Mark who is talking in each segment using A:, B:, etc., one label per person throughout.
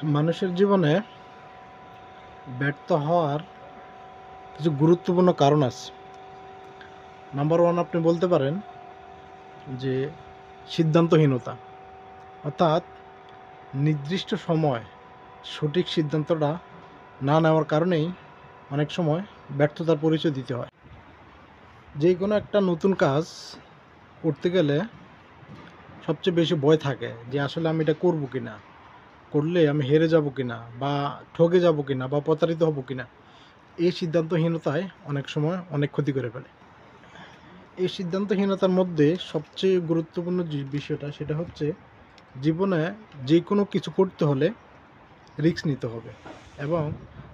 A: মানুষের জীবনে ব্যর্থ হওয়ার কিছু গুরুত্বপূর্ণ কারণ আছে। নাম্বার ওয়ান, আপনি বলতে পারেন যে সিদ্ধান্তহীনতা, অর্থাৎ নির্দিষ্ট সময় সঠিক সিদ্ধান্তটা না নেওয়ার কারণেই অনেক সময় ব্যর্থতার পরিচয় দিতে হয়। যে কোনো একটা নতুন কাজ করতে গেলে সবচেয়ে বেশি ভয় থাকে যে আসলে আমি এটা করবো কিনা, করলে আমি হেরে যাব কিনা, বা ঠকে যাব কিনা, বা প্রতারিত হব কিনা। এই সিদ্ধান্তহীনতায় অনেক সময় অনেক ক্ষতি করে ফেলে। এই সিদ্ধান্তহীনতার মধ্যে সবচেয়ে গুরুত্বপূর্ণ যে বিষয়টা, সেটা হচ্ছে জীবনে যে কোনো কিছু করতে হলে রিস্ক নিতে হবে, এবং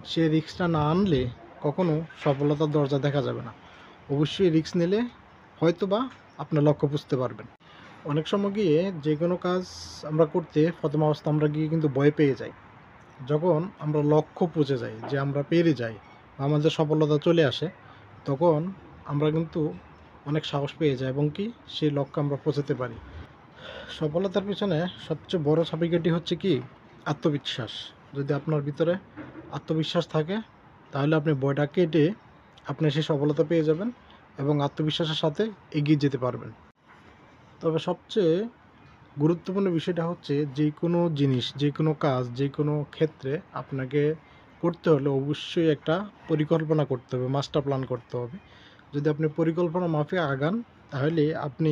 A: সে রিস্কটা না আনলে কখনো সফলতার দরজা দেখা যাবে না। অবশ্যই রিস্ক নিলে হয়তোবা আপনার লক্ষ্য বুঝতে পারবেন। অনেক সময় গিয়ে যে কোনো কাজ আমরা করতে প্রথম অবস্থা আমরা গিয়ে কিন্তু ভয় পেয়ে যাই। যখন আমরা লক্ষ্য পৌঁছে যাই, যে আমরা পেরে যাই বা আমাদের সফলতা চলে আসে, তখন আমরা কিন্তু অনেক সাহস পেয়ে যাই এবং কি সেই লক্ষ্যে আমরা পৌঁছাতে পারি। সফলতার পিছনে সবচেয়ে বড় চাবিকাঠি হচ্ছে কি? আত্মবিশ্বাস। যদি আপনার ভিতরে আত্মবিশ্বাস থাকে, তাহলে আপনি ভয়টা কেটে আপনি সেই সফলতা পেয়ে যাবেন এবং আত্মবিশ্বাসের সাথে এগিয়ে যেতে পারবেন। তবে সবচেয়ে গুরুত্বপূর্ণ বিষয়টা হচ্ছে, যে কোনো জিনিস, যে কোনো কাজ, যে কোনো ক্ষেত্রে আপনাকে করতে হলে অবশ্যই একটা পরিকল্পনা করতে হবে, মাস্টার প্ল্যান করতে হবে। যদি আপনি পরিকল্পনা মাফিক আগান, তাহলে আপনি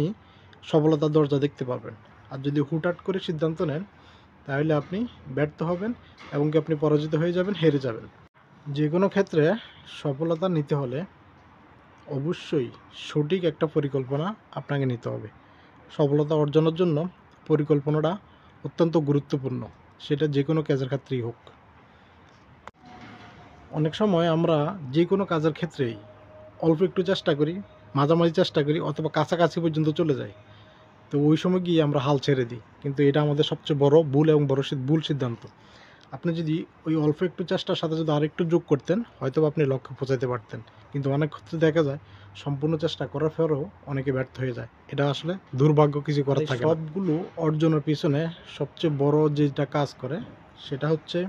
A: সফলতার দরজা দেখতে পারবেন। আর যদি হুটহাট করে সিদ্ধান্ত নেন, তাহলে আপনি ব্যর্থ হবেন এবং কি আপনি পরাজিত হয়ে যাবেন, হেরে যাবেন। যে কোনো ক্ষেত্রে সফলতা নিতে হলে অবশ্যই সঠিক একটা পরিকল্পনা আপনাকে নিতে হবে। সফলতা অর্জনের জন্য পরিকল্পনাটা অত্যন্ত গুরুত্বপূর্ণ, সেটা যে কোনো কাজের ক্ষেত্রেই হোক। অনেক সময় আমরা যে কোনো কাজের ক্ষেত্রেই অল্প একটু চেষ্টা করি, মাঝামাঝি চেষ্টা করি, অথবা কাছাকাছি পর্যন্ত চলে যাই। তো ওই সময় গিয়ে আমরা হাল ছেড়ে দিই, কিন্তু এটা আমাদের সবচেয়ে বড় ভুল এবং ভুল সিদ্ধান্ত। আপনি যদি ওই অল্প একটু চেষ্টার সাথে যদি আরেকটু যোগ করতেন, হয়তো আপনি লক্ষ্যে পৌঁছাতে পারতেন। কিন্তু অনেক ক্ষেত্রে দেখা যায় সম্পূর্ণ চেষ্টা করার পরেও অনেকে ব্যর্থ হয়ে যায়। এটা আসলে দুর্ভাগ্য, কিছু করার থাকে না। সবগুলো অর্জনের পিছনে সবচেয়ে বড় যেটা কাজ করে, সেটা হচ্ছে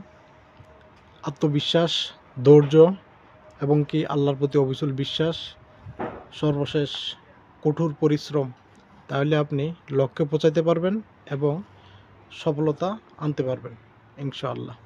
A: আত্মবিশ্বাস, ধৈর্য এবং কি আল্লাহর প্রতি অবিচল বিশ্বাস, সর্বশেষ কঠোর পরিশ্রম। তাহলে আপনি লক্ষ্যে পৌঁছাতে পারবেন এবং সফলতা আনতে পারবেন ইনশাআল্লাহ।